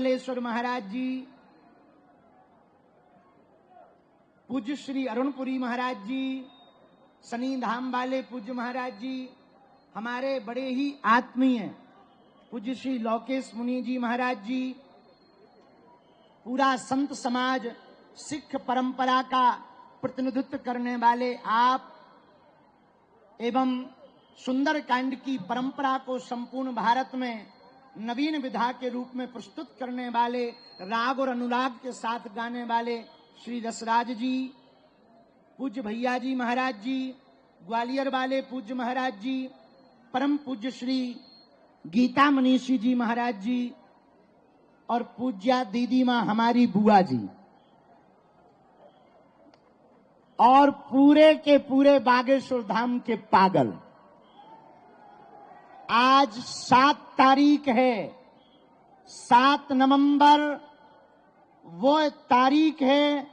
मंडलेश्वर महाराज जी, पूज्य श्री अरुणपुरी महाराज जी, शनि धाम वाले पूज्य महाराज जी, हमारे बड़े ही आत्मीय पूज्य श्री लौकेश मुनि जी महाराज जी, पूरा संत समाज, सिख परंपरा का प्रतिनिधित्व करने वाले आप एवं सुंदरकांड की परंपरा को संपूर्ण भारत में नवीन विधा के रूप में प्रस्तुत करने वाले, राग और अनुराग के साथ गाने वाले श्री रसराज जी, पूज्य भैया जी महाराज जी, ग्वालियर वाले पूज्य महाराज जी, परम पूज्य श्री गीता मनीषी जी महाराज जी और पूज्या दीदी मां हमारी बुआ जी और पूरे के पूरे बागेश्वर धाम के पागल। आज 7 तारीख है, 7 नवंबर वो तारीख है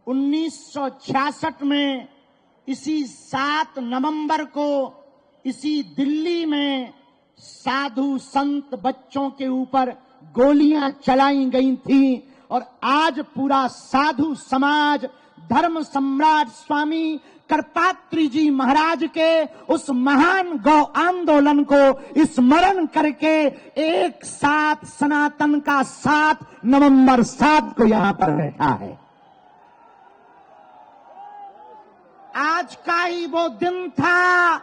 1966 में। इसी 7 नवंबर को इसी दिल्ली में साधु संत बच्चों के ऊपर गोलियां चलाई गई थी और आज पूरा साधु समाज धर्म सम्राट स्वामी करपात्री जी महाराज के उस महान गौ आंदोलन को स्मरण करके एक साथ सनातन का 7 नवंबर 7 को यहां पर बैठा है। आज का ही वो दिन था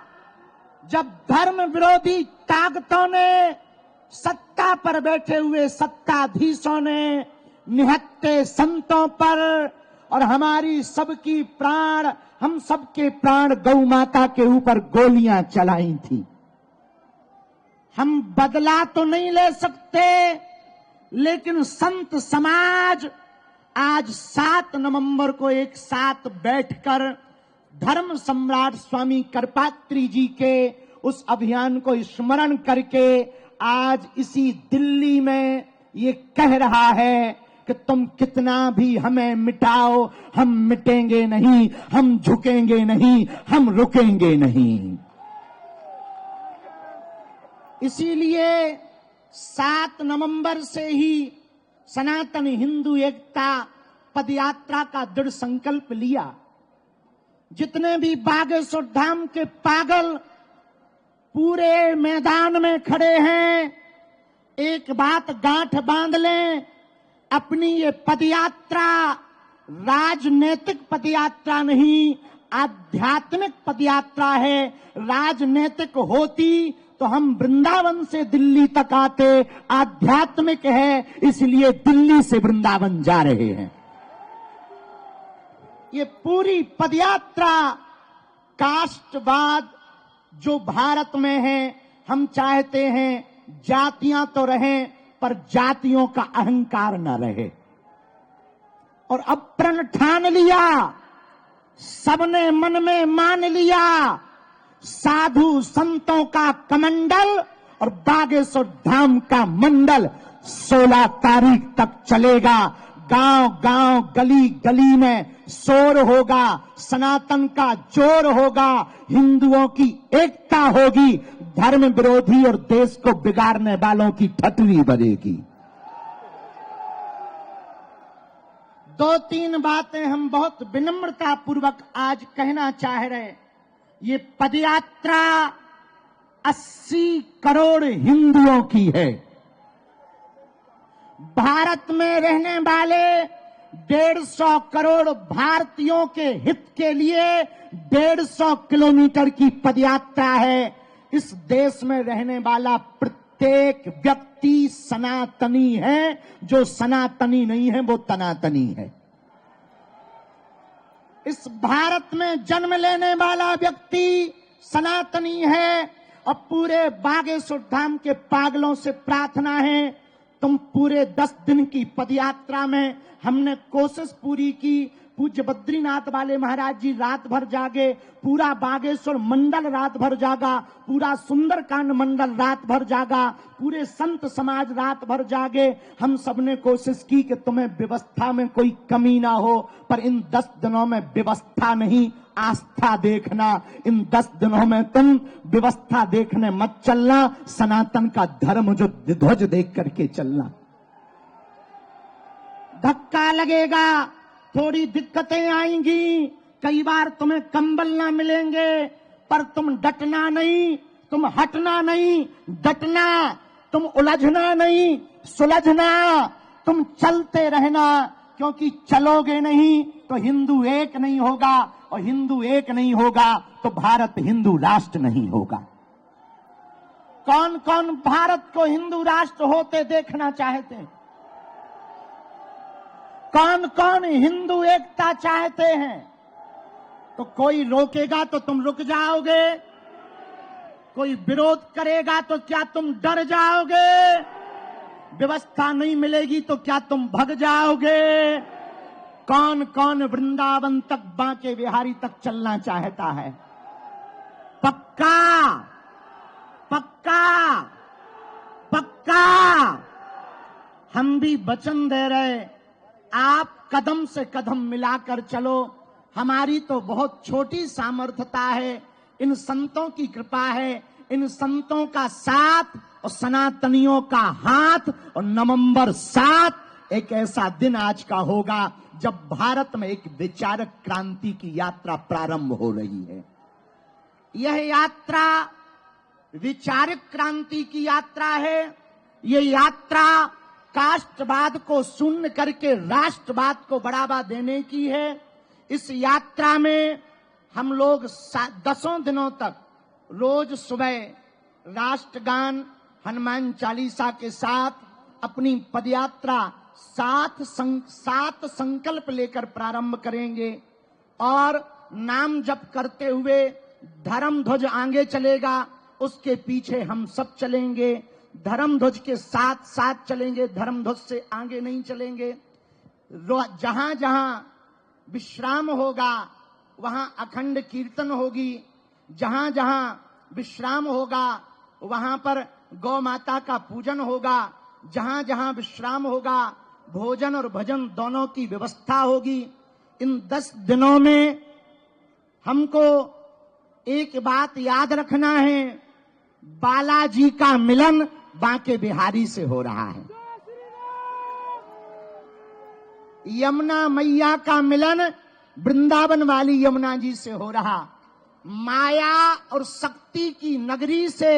जब धर्म विरोधी ताकतों ने, सत्ता पर बैठे हुए सत्ताधीशों ने निहत्थे संतों पर और हमारी सबकी प्राण, हम सबके प्राण गौ माता के ऊपर गोलियां चलाई थी। हम बदला तो नहीं ले सकते, लेकिन संत समाज आज 7 नवंबर को एक साथ बैठकर धर्म सम्राट स्वामी करपात्री जी के उस अभियान को स्मरण करके आज इसी दिल्ली में ये कह रहा है कि तुम कितना भी हमें मिटाओ, हम मिटेंगे नहीं, हम झुकेंगे नहीं, हम रुकेंगे नहीं। इसीलिए 7 नवंबर से ही सनातन हिंदू एकता पदयात्रा का दृढ़ संकल्प लिया। जितने भी बागेश्वर धाम के पागल पूरे मैदान में खड़े हैं, एक बात गांठ बांध लें, अपनी ये पदयात्रा राजनीतिक पदयात्रा नहीं, आध्यात्मिक पदयात्रा है। राजनीतिक होती तो हम वृंदावन से दिल्ली तक आते, आध्यात्मिक है इसलिए दिल्ली से वृंदावन जा रहे हैं। ये पूरी पदयात्रा कास्टवाद जो भारत में है, हम चाहते हैं जातियां तो रहें पर जातियों का अहंकार न रहे। और अब प्रण ठान लिया, सबने मन में मान लिया, साधु संतों का कमंडल और बागेश्वर धाम का मंडल 16 तारीख तक चलेगा। गांव गांव गली गली में शोर होगा, सनातन का जोर होगा, हिंदुओं की एकता होगी, धर्म विरोधी और देश को बिगाड़ने वालों की ठटरी बजेगी। 2-3 बातें हम बहुत विनम्रता पूर्वक आज कहना चाह रहे। ये पदयात्रा 80 करोड़ हिंदुओं की है। भारत में रहने वाले 150 करोड़ भारतीयों के हित के लिए 150 किलोमीटर की पदयात्रा है। इस देश में रहने वाला प्रत्येक व्यक्ति सनातनी है, जो सनातनी नहीं है वो तनातनी है। इस भारत में जन्म लेने वाला व्यक्ति सनातनी है। और पूरे बागेश्वर धाम के पागलों से प्रार्थना है, तुम पूरे 10 दिन की पदयात्रा में हमने कोशिश पूरी की। पूज्य बद्रीनाथ वाले महाराज जी रात भर जागे, पूरा बागेश्वर मंडल रात भर जागा, पूरा सुंदरकांड मंडल रात भर जागा, पूरे संत समाज रात भर जागे। हम सबने कोशिश की कि तुम्हें व्यवस्था में कोई कमी ना हो, पर इन 10 दिनों में व्यवस्था नहीं, आस्था देखना। इन 10 दिनों में तुम व्यवस्था देखने मत चलना, सनातन का धर्म जो ध्वज देख करके चलना। धक्का लगेगा, थोड़ी दिक्कतें आएंगी, कई बार तुम्हें कंबल ना मिलेंगे, पर तुम डटना नहीं, तुम हटना नहीं, डटना, तुम उलझना नहीं, सुलझना, तुम चलते रहना, क्योंकि चलोगे नहीं तो हिंदू एक नहीं होगा, और हिंदू एक नहीं होगा तो भारत हिंदू राष्ट्र नहीं होगा। कौन कौन भारत को हिंदू राष्ट्र होते देखना चाहते हैं? कौन कौन हिंदू एकता चाहते हैं? तो कोई रोकेगा तो तुम रुक जाओगे, कोई विरोध करेगा तो क्या तुम डर जाओगे, व्यवस्था नहीं मिलेगी तो क्या तुम भग जाओगे? कौन कौन वृंदावन तक, बांके बिहारी तक चलना चाहता है? पक्का पक्का पक्का। हम भी वचन दे रहे, आप कदम से कदम मिलाकर चलो। हमारी तो बहुत छोटी सामर्थ्यता है, इन संतों की कृपा है, इन संतों का साथ और सनातनियों का हाथ, और नवंबर 7 एक ऐसा दिन आज का होगा जब भारत में एक विचारक क्रांति की यात्रा प्रारंभ हो रही है। यह यात्रा विचारक क्रांति की यात्रा है। यह यात्रा कास्टवाद को शून्य करके राष्ट्रवाद को बढ़ावा देने की है। इस यात्रा में हम लोग 10 दिनों तक रोज सुबह राष्ट्रगान, हनुमान चालीसा के साथ अपनी पदयात्रा 7 संकल्प लेकर प्रारंभ करेंगे, और नाम जप करते हुए धर्म ध्वज आगे चलेगा, उसके पीछे हम सब चलेंगे। धर्म ध्वज के साथ साथ चलेंगे, धर्म ध्वज से आगे नहीं चलेंगे। जहां जहां विश्राम होगा वहां अखंड कीर्तन होगी, जहां जहां विश्राम होगा वहां पर गौ माता का पूजन होगा, जहां जहां विश्राम होगा भोजन और भजन दोनों की व्यवस्था होगी। इन 10 दिनों में हमको एक बात याद रखना है, बालाजी का मिलन बांके बिहारी से हो रहा है, यमुना मैया का मिलन वृंदावन वाली यमुना जी से हो रहा। माया और शक्ति की नगरी से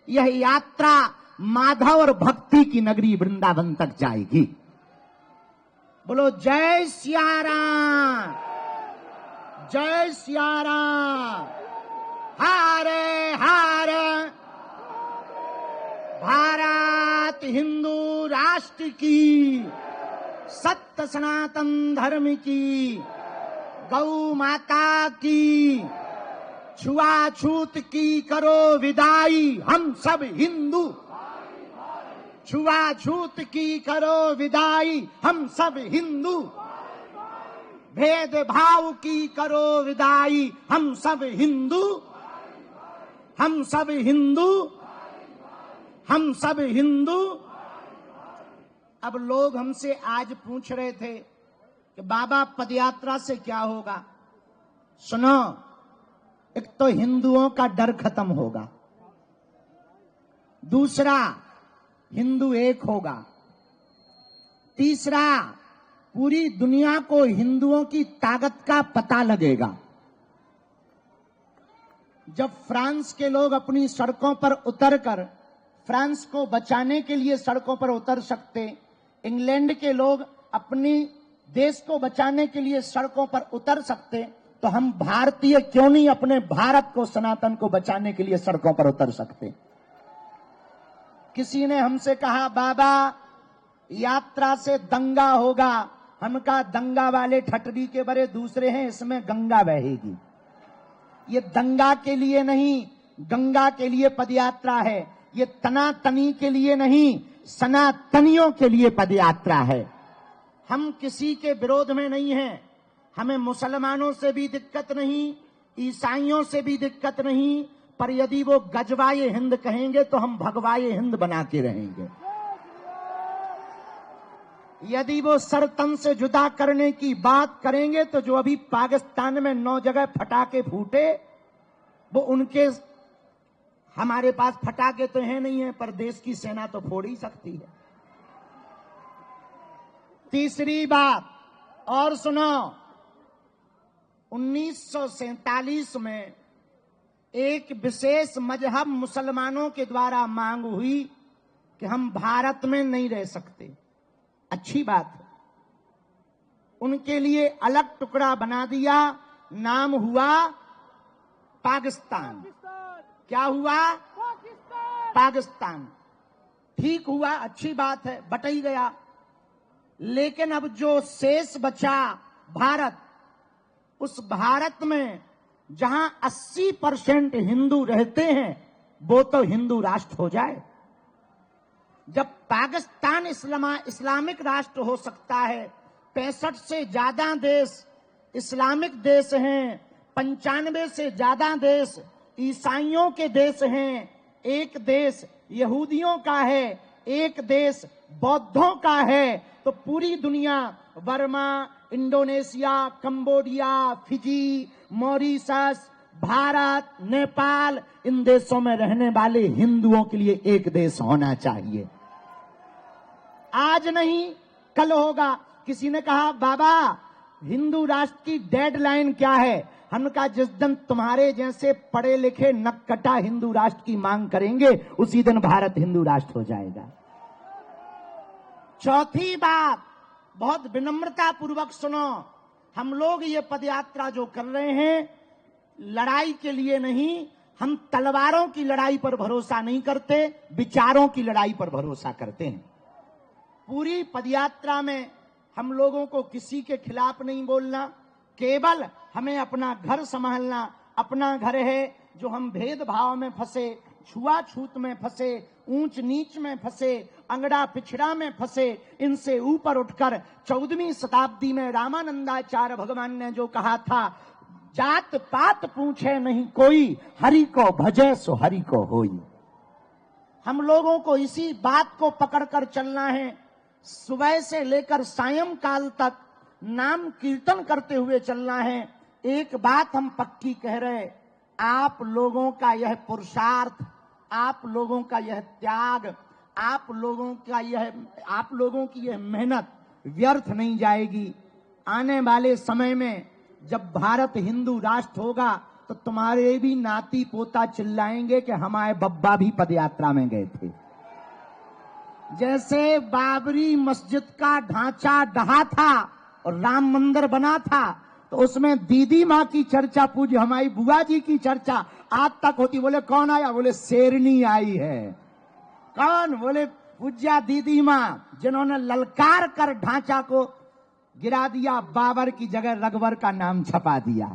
यह यात्रा माधव और भक्ति की नगरी वृंदावन तक जाएगी। बोलो जय सिया राम, जय सिया राम, हरे हरे। भारत हिंदू राष्ट्र की, सत्य सनातन धर्म की, गौ माता की, छुआछूत की करो विदाई, हम सब हिंदू। छुआछूत की करो विदाई, हम सब हिंदू। भेदभाव की करो विदाई, हम सब हिंदू। हम सब हिंदू, हम सब हिंदू। अब लोग हमसे आज पूछ रहे थे कि बाबा पदयात्रा से क्या होगा। सुनो, एक तो हिंदुओं का डर खत्म होगा, दूसरा हिंदू एक होगा, तीसरा पूरी दुनिया को हिंदुओं की ताकत का पता लगेगा। जब फ्रांस के लोग अपनी सड़कों पर उतरकर फ्रांस को बचाने के लिए सड़कों पर उतर सकते, इंग्लैंड के लोग अपनी देश को बचाने के लिए सड़कों पर उतर सकते, तो हम भारतीय क्यों नहीं अपने भारत को, सनातन को बचाने के लिए सड़कों पर उतर सकते। किसी ने हमसे कहा बाबा यात्रा से दंगा होगा। हम कहा दंगा वाले ठटरी के बड़े दूसरे हैं, इसमें गंगा बहेगी। ये दंगा के लिए नहीं, गंगा के लिए पदयात्रा है। ये तनातनी के लिए नहीं, सनातनियों के लिए पदयात्रा है। हम किसी के विरोध में नहीं हैं, हमें मुसलमानों से भी दिक्कत नहीं, ईसाइयों से भी दिक्कत नहीं, पर यदि वो गजवाए हिंद कहेंगे तो हम भगवाए हिंद बना के रहेंगे। यदि वो सर तन से जुदा करने की बात करेंगे तो जो अभी पाकिस्तान में 9 जगह फटाके फूटे, वो उनके, हमारे पास फटाके तो है नहीं है, पर देश की सेना तो फोड़ ही सकती है। तीसरी बात और सुनो, 1947 में एक विशेष मजहब मुसलमानों के द्वारा मांग हुई कि हम भारत में नहीं रह सकते। अच्छी बात है, उनके लिए अलग टुकड़ा बना दिया, नाम हुआ पाकिस्तान। क्या हुआ? पाकिस्तान। ठीक हुआ, अच्छी बात है, बट ही गया। लेकिन अब जो शेष बचा भारत, उस भारत में जहां 80% हिंदू रहते हैं, वो तो हिंदू राष्ट्र हो जाए। जब पाकिस्तान इस्लामिक राष्ट्र हो सकता है, 65 से ज्यादा देश इस्लामिक देश हैं, 95 से ज्यादा देश ईसाइयों के देश हैं, एक देश यहूदियों का है, एक देश बौद्धों का है, तो पूरी दुनिया Burma, Indonesia, Cambodia, Fiji, Mauritius, Bharat, Nepal, इन देशों में रहने वाले हिंदुओं के लिए एक देश होना चाहिए। आज नहीं कल होगा। किसी ने कहा बाबा हिंदू राष्ट्र की डेडलाइन क्या है? हमने कहा जिस दिन तुम्हारे जैसे पढ़े लिखे नक्कटा हिंदू राष्ट्र की मांग करेंगे, उसी दिन भारत हिंदू राष्ट्र हो जाएगा। चौथी बात, बहुत विनम्रता पूर्वक सुनो, हम लोग ये पदयात्रा जो कर रहे हैं, लड़ाई के लिए नहीं, हम तलवारों की लड़ाई पर भरोसा नहीं करते, विचारों की लड़ाई पर भरोसा करते हैं। पूरी पदयात्रा में हम लोगों को किसी के खिलाफ नहीं बोलना, केवल हमें अपना घर संभालना। अपना घर है जो हम भेदभाव में फंसे, छुआछूत में फंसे, ऊंच नीच में फंसे, अंगड़ा पिछड़ा में फंसे, इनसे ऊपर उठकर 14वीं शताब्दी में रामानंदाचार्य भगवान ने जो कहा था, जात पात पूछे नहीं कोई, हरि को भजे सो हरि को होई। हम लोगों को इसी बात को पकड़कर चलना है। सुबह से लेकर सायंकाल तक नाम कीर्तन करते हुए चलना है। एक बात हम पक्की कह रहे, आप लोगों का यह पुरुषार्थ, आप लोगों का यह त्याग, आप लोगों की यह मेहनत व्यर्थ नहीं जाएगी। आने वाले समय में जब भारत हिंदू राष्ट्र होगा, तो तुम्हारे भी नाती पोता चिल्लाएंगे कि हमारे बब्बा भी पदयात्रा में गए थे। जैसे बाबरी मस्जिद का ढांचा ढहा था और राम मंदिर बना था, तो उसमें दीदी माँ की चर्चा, पूज्य हमारी बुआ जी की चर्चा आज तक होती। बोले कौन आया? बोले शेरनी आई है। कौन? बोले पूज्या दीदी माँ, जिन्होंने ललकार कर ढांचा को गिरा दिया, बाबर की जगह रघुवर का नाम छपा दिया।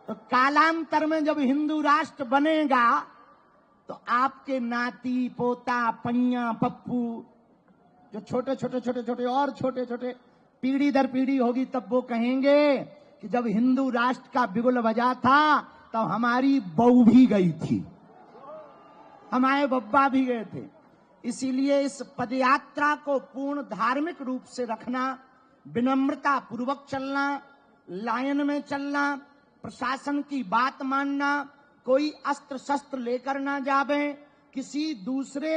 तो कालांतर में जब हिंदू राष्ट्र बनेगा, तो आपके नाती पोता पैया पप्पू, जो छोटे छोटे पीढ़ी दर पीढ़ी होगी, तब वो कहेंगे कि जब हिंदू राष्ट्र का बिगुल बजा था, तो हमारी बहू भी गई थी, हमारे बब्बा भी गए थे। इसीलिए इस पदयात्रा को पूर्ण धार्मिक रूप से रखना, विनम्रता पूर्वक चलना, लाइन में चलना, प्रशासन की बात मानना, कोई अस्त्र शस्त्र लेकर ना जावे, किसी दूसरे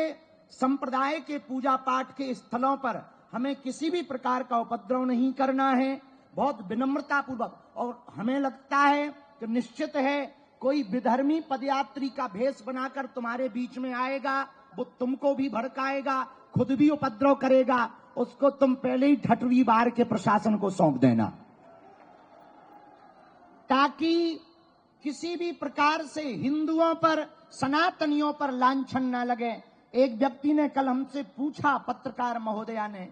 संप्रदाय के पूजा पाठ के स्थलों पर हमें किसी भी प्रकार का उपद्रव नहीं करना है, बहुत विनम्रता पूर्वक। और हमें लगता है कि निश्चित है कोई विधर्मी पदयात्री का भेष बनाकर तुम्हारे बीच में आएगा, वो तुमको भी भड़काएगा, खुद भी उपद्रव करेगा, उसको तुम पहले ही ठठवी बार के प्रशासन को सौंप देना, ताकि किसी भी प्रकार से हिंदुओं पर, सनातनियों पर लांछन न लगे। एक व्यक्ति ने कल हमसे पूछा, पत्रकार महोदया ने,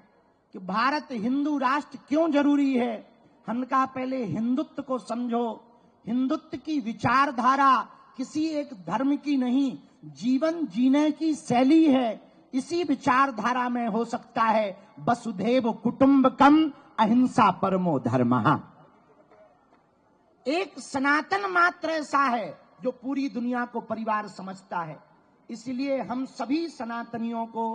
कि भारत हिंदू राष्ट्र क्यों जरूरी है? हमने कहा पहले हिंदुत्व को समझो। हिंदुत्व की विचारधारा किसी एक धर्म की नहीं, जीवन जीने की शैली है। इसी विचारधारा में हो सकता है वसुधैव कुटुंबकम अहिंसा परमो धर्मः। एक सनातन मात्र ऐसा है जो पूरी दुनिया को परिवार समझता है। इसलिए हम सभी सनातनियों को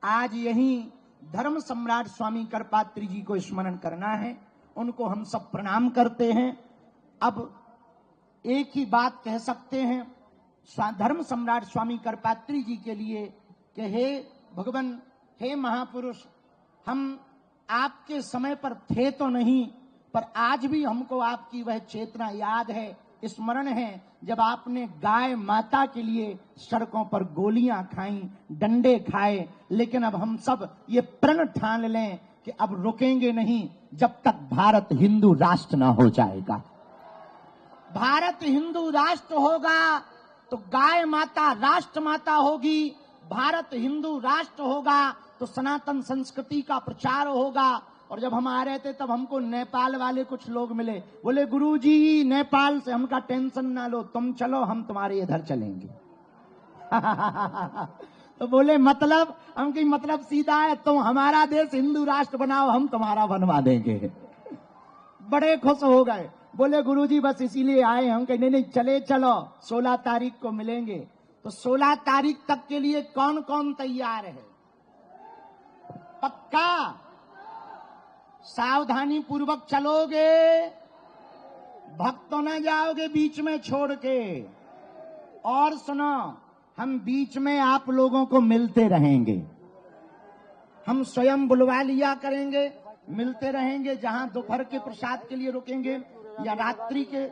आज यही धर्म सम्राट स्वामी करपात्री जी को स्मरण करना है। उनको हम सब प्रणाम करते हैं। अब एक ही बात कह सकते हैं धर्म सम्राट स्वामी करपात्री जी के लिए कि हे भगवान, हे महापुरुष, हम आपके समय पर थे तो नहीं, पर आज भी हमको आपकी वह चेतना याद है, स्मरण है, जब आपने गाय माता के लिए सड़कों पर गोलियां खाई, डंडे खाए। लेकिन अब हम सब ये प्रण ठान लें कि अब रुकेंगे नहीं जब तक भारत हिंदू राष्ट्र ना हो जाएगा। भारत हिंदू राष्ट्र होगा तो गाय माता राष्ट्र माता होगी, भारत हिंदू राष्ट्र होगा तो सनातन संस्कृति का प्रचार होगा। और जब हम आ रहे थे तब हमको नेपाल वाले कुछ लोग मिले, बोले गुरुजी नेपाल से, हमका टेंशन ना लो, तुम चलो हम तुम्हारे इधर चलेंगे। तो बोले मतलब, हम की मतलब सीधा है, तुम हमारा देश हिंदू राष्ट्र बनाओ, हम तुम्हारा बनवा देंगे। बड़े खुश हो गए, बोले गुरुजी बस इसीलिए आए। हम कहे नहीं नहीं चले चलो, 16 तारीख को मिलेंगे। तो 16 तारीख तक के लिए कौन कौन तैयार है? पक्का? सावधानी पूर्वक चलोगे? भक्तों न जाओगे बीच में छोड़ के? और सुनो, हम बीच में आप लोगों को मिलते रहेंगे, हम स्वयं बुलवा लिया करेंगे, मिलते रहेंगे। जहां दोपहर के प्रसाद के लिए रुकेंगे या रात्रि के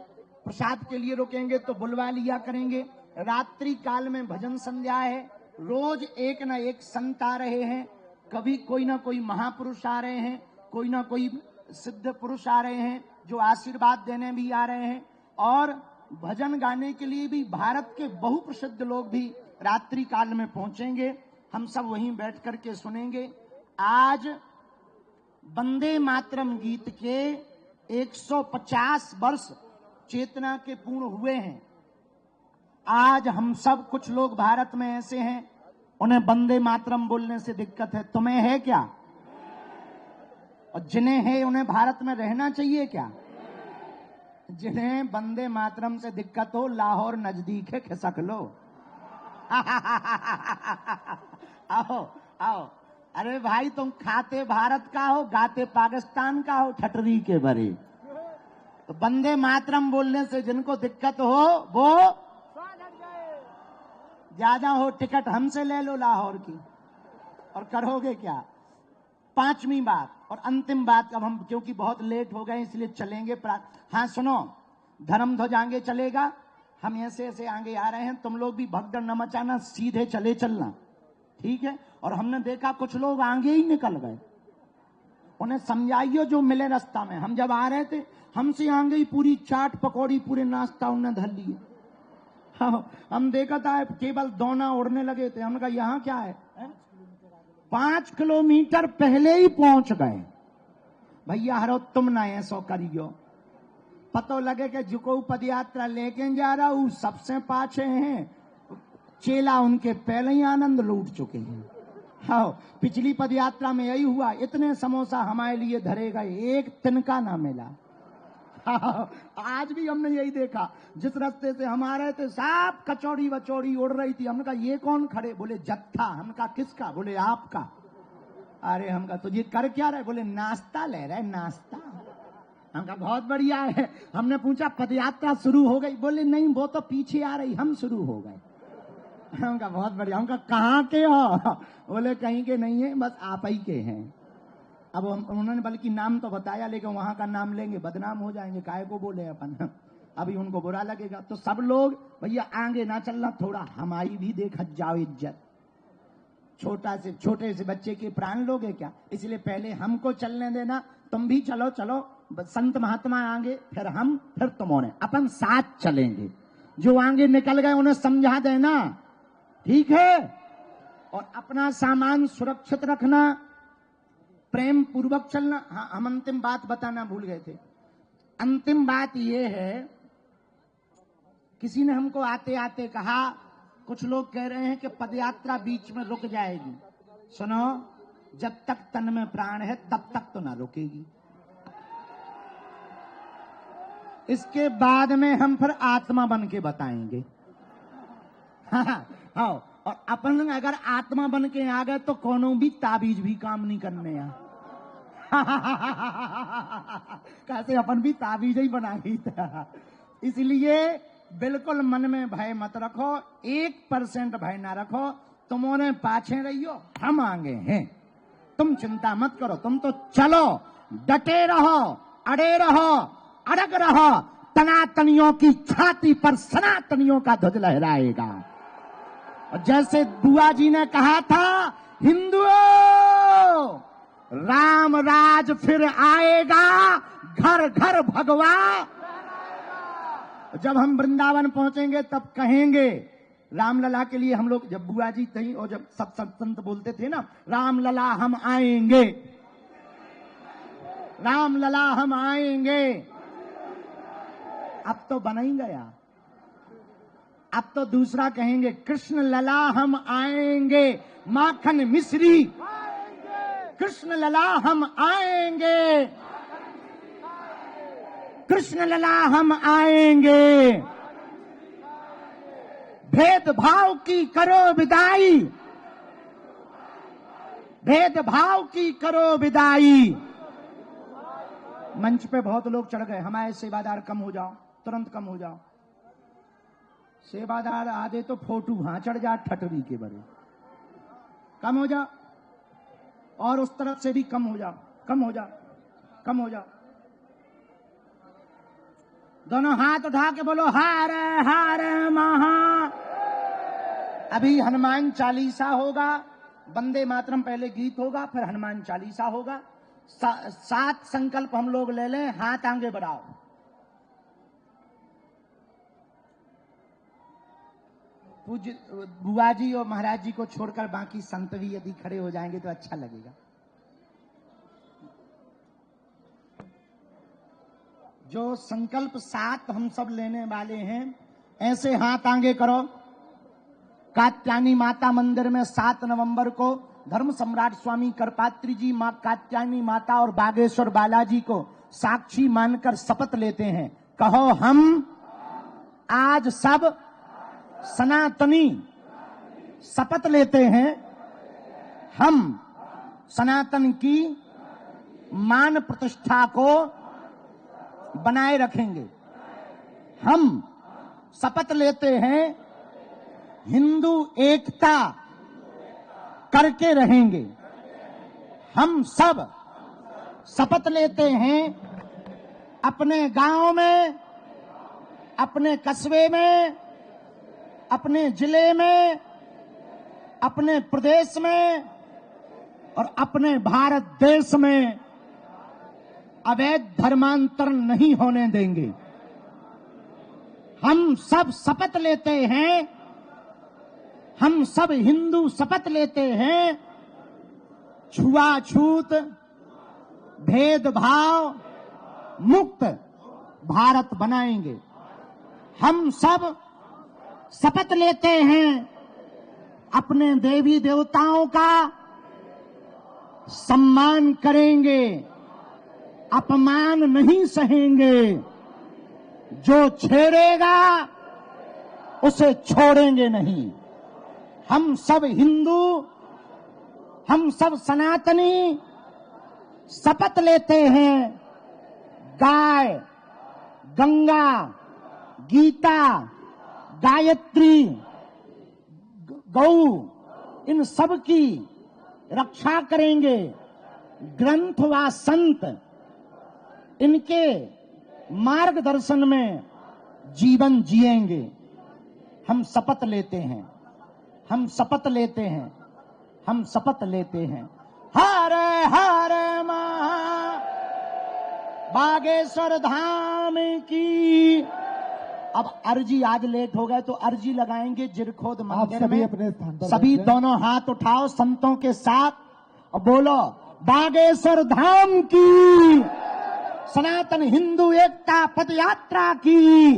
प्रसाद के लिए रुकेंगे तो बुलवा लिया करेंगे। रात्रि काल में भजन संध्या है, रोज एक न एक संत आ रहे हैं, कभी कोई ना कोई महापुरुष आ रहे हैं, कोई ना कोई सिद्ध पुरुष आ रहे हैं जो आशीर्वाद देने भी आ रहे हैं। और भजन गाने के लिए भी भारत के बहुप्रसिद्ध लोग भी रात्रि काल में पहुंचेंगे, हम सब वहीं बैठ करके सुनेंगे। आज वंदे मातरम गीत के 150 वर्ष चेतना के पूर्ण हुए हैं। आज हम सब, कुछ लोग भारत में ऐसे हैं उन्हें वंदे मातरम बोलने से दिक्कत है, तुम्हें है क्या? और जिन्हें है उन्हें भारत में रहना चाहिए क्या? जिन्हें वंदे मातरम से दिक्कत हो, लाहौर नजदीक है, खिसक लो। आओ आओ, अरे भाई तुम खाते भारत का हो, गाते पाकिस्तान का हो, ठटरी के बरे। तो वंदे मातरम बोलने से जिनको दिक्कत हो वो ज्यादा हो, टिकट हमसे ले लो लाहौर की। और करोगे क्या? पांचवी बात और अंतिम बात, अब हम क्योंकि बहुत लेट हो गए इसलिए चलेंगे। हाँ सुनो, धर्म ध्वज आगे चलेगा, हम ऐसे ऐसे आगे आ रहे हैं, तुम लोग भी भगदड़ न मचाना, सीधे चले चलना, ठीक है? और हमने देखा कुछ लोग आगे ही निकल गए, उन्हें समझाइयो जो मिले रास्ता में। हम जब आ रहे थे हमसे आगे ही पूरी चाट पकौड़ी पूरे नाश्ता उन्हें धर लिए। हाँ, हम देखा था केवल दोना उड़ने लगे थे। हमने कहा यहाँ क्या है? 5 किलोमीटर पहले ही पहुंच गए। भैया हरो तुम ना ऐसो करियो, पतो लगे कि जुको पद यात्रा लेके जा रहा हूं सबसे पाछे हैं, चेला उनके पहले ही आनंद लूट चुके हैं। हाँ, पिछली पद यात्रा में यही हुआ, इतने समोसा हमारे लिए धरे गए, एक तिनका ना मिला। हाँ, आज भी हमने यही देखा, जिस रास्ते से हम आ रहे थे सब कचौड़ी वचौड़ी उड़ रही थी। हमने कहा ये कौन खड़े? बोले जत्था। हमने कहा किसका? बोले आपका। अरे हम कहा तो ये कर क्या रहे? बोले नाश्ता ले रहे, नाश्ता। हम कहा बहुत बढ़िया है। हमने पूछा पदयात्रा शुरू हो गई? बोले नहीं, वो तो पीछे आ रही, हम शुरू हो गए। हम कहा बहुत बढ़िया। हम कहा कहाँ के हो? बोले कहीं के नहीं है, बस आप ही के हैं। अब उन्होंने बल्कि नाम तो बताया, लेकिन वहां का नाम लेंगे बदनाम हो जाएंगे, काहे को बोले अपन, अभी उनको बुरा लगेगा। तो सब लोग भैया आगे ना चलना, थोड़ा हमारी भी देखा जाओ इज्जत। छोटे से बच्चे के प्राण लोगे क्या? इसलिए पहले हमको चलने देना, तुम भी चलो चलो, संत महात्मा आगे, फिर हम, फिर तुम, उन्हें अपन साथ चलेंगे। जो आगे निकल गए उन्हें समझा देना, ठीक है? और अपना सामान सुरक्षित रखना, प्रेम पूर्वक चलना। हाँ, हम अंतिम बात बताना भूल गए थे। अंतिम बात यह है, किसी ने हमको आते आते कहा, कुछ लोग कह रहे हैं कि पदयात्रा बीच में रुक जाएगी। सुनो, जब तक तन में प्राण है तब तक तो ना रुकेगी। इसके बाद में हम फिर आत्मा बन के बताएंगे। हाँ, और अपन अगर आत्मा बन के आ गए तो कोनो भी ताबीज भी काम नहीं करने यहाँ। कैसे अपन भी ताबीज ही बना गई था। इसलिए बिल्कुल मन में भय मत रखो, 1% भय ना रखो। तुम उन्हें पाछे रहियो, हम आगे हैं। तुम चिंता मत करो, तुम तो चलो, डटे रहो, अड़े रहो, अड़ग रहो, तनातनियों की छाती पर सनातनियों का ध्वज लहराएगा। और जैसे बुआ जी ने कहा था, हिंदुओं राम राज फिर आएगा, घर घर भगवा। जब हम वृंदावन पहुंचेंगे तब कहेंगे, रामलला के लिए हम लोग, जब बुआ जी थी और जब सब संत बोलते थे ना, रामलला हम आएंगे, रामलला हम आएंगे। अब तो बना ही गया, अब तो दूसरा कहेंगे, कृष्ण लला हम आएंगे, माखन मिश्री, कृष्ण लला हम आएंगे, कृष्ण लला हम आएंगे। भेदभाव की करो विदाई, भेदभाव की करो विदाई। मंच पे बहुत लोग चढ़ गए, हमारे सेवादार कम हो जाओ, तुरंत कम हो जाओ। सेवादार आधे तो फोटू वहां चढ़ जा ठटरी के बड़े, कम हो जाओ। और उस तरफ से भी कम हो जाओ, कम हो जाओ, कम हो जाओ। दोनों हाथ उठा के बोलो, हर हर महा। अभी हनुमान चालीसा होगा, वंदे मातरम पहले गीत होगा, फिर हनुमान चालीसा होगा। 7 संकल्प हम लोग ले लें, हाथ आगे बढ़ाओ। पूज्य बुआ जी और महाराज जी को छोड़कर बाकी संत भी यदि खड़े हो जाएंगे तो अच्छा लगेगा। जो संकल्प 7 हम सब लेने वाले हैं, ऐसे हाथ आगे करो। कात्यायनी माता मंदिर में 7 नवंबर को धर्म सम्राट स्वामी करपात्री जी, मां कात्यायनी माता और बागेश्वर बालाजी को साक्षी मानकर शपथ लेते हैं। कहो, हम आज सब सनातनी शपथ लेते हैं, हम सनातन की मान प्रतिष्ठा को बनाए रखेंगे। हम शपथ लेते हैं हिंदू एकता करके रहेंगे। हम सब शपथ लेते हैं अपने गांव में, अपने कस्बे में, अपने जिले में, अपने प्रदेश में और अपने भारत देश में अवैध धर्मांतरण नहीं होने देंगे। हम सब शपथ लेते हैं, हम सब हिंदू शपथ लेते हैं, छुआछूत भेदभाव मुक्त भारत बनाएंगे। हम सब शपथ लेते हैं अपने देवी देवताओं का सम्मान करेंगे, अपमान नहीं सहेंगे। जो छेड़ेगा उसे छोड़ेंगे नहीं। हम सब हिंदू, हम सब सनातनी शपथ लेते हैं गाय, गंगा, गीता, गायत्री, गौ, इन सब की रक्षा करेंगे। ग्रंथ व संत, इनके मार्गदर्शन में जीवन जिएंगे। हम शपथ लेते हैं, हम शपथ लेते हैं, हम शपथ लेते हैं। हर हर महा बागेश्वर धाम की। अब अर्जी, आज लेट हो गए तो अर्जी लगाएंगे जिरखोद मंदिर में। अपने स्थान पर सभी दोनों हाथ उठाओ संतों के साथ और बोलो, बागेश्वर धाम की, सनातन हिंदू एकता पद यात्रा की,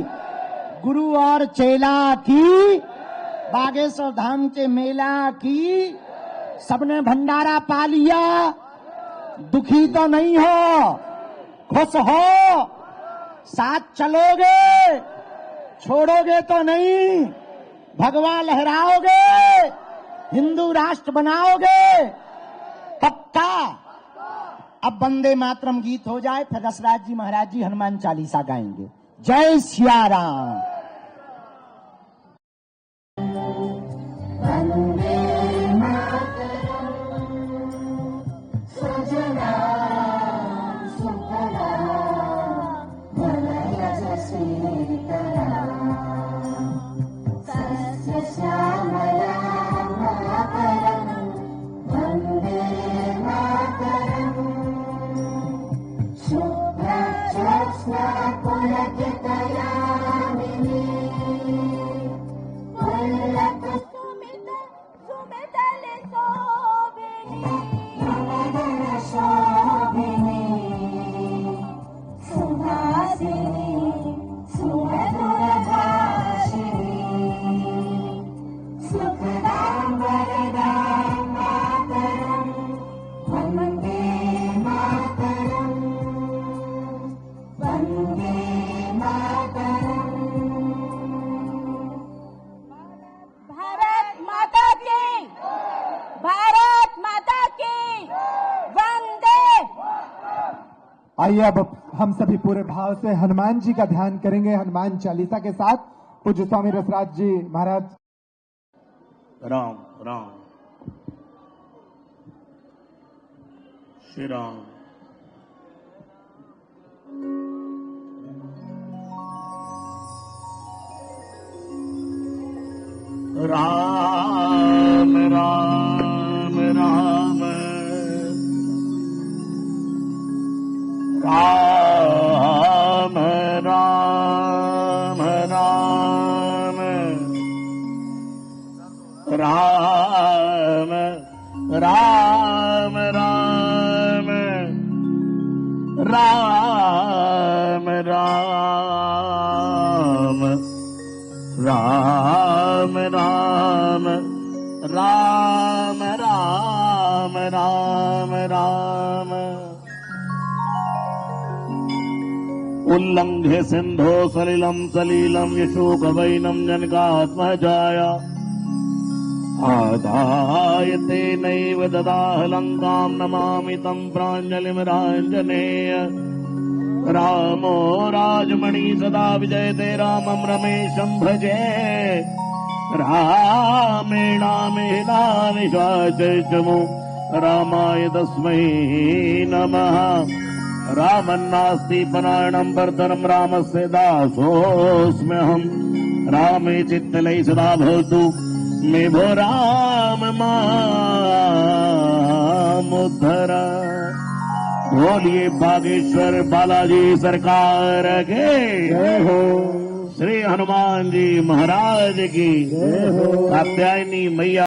गुरु और चेला की, बागेश्वर धाम के मेला की। सबने भंडारा पा लिया, दुखी तो नहीं हो, खुश हो, साथ चलोगे, छोड़ोगे तो नहीं, भगवा लहराओगे, हिंदू राष्ट्र बनाओगे, पक्का। अब वंदे मातरम गीत हो जाए, फिर रसराज जी महाराज जी हनुमान चालीसा गाएंगे। जय सिया राम। आइए अब हम सभी पूरे भाव से हनुमान जी का ध्यान करेंगे हनुमान चालीसा के साथ। पूज्य स्वामी रसराज जी महाराज। राम राम श्री राम। राम राम राम राम राम राम राम राम राम राम राम राम राम राम राम राम। उल्लंघ्य सिंधो सलिलम सलीलम यशोकवैनम जनकात्मजाया आदाय तेनैव ददाह लंकां नमामि तं प्राञ्जलिराञ्जनेय। रामो राजमणि सदा विजयते रामं रमेशं भजे। रामेणामेनानिशाचैश्चमो रामाय तस्मै नमः। रामन्नास्ति परायणं वर्धनं रामस्य दासोऽस्म्यहम्। रामे चित्तलयि सदा भवतु मे भो राम मामुद्धर। बोलिए बागेश्वर बालाजी सरकार के जय हो। श्री हनुमान जी महाराज की। कात्यायनी मैया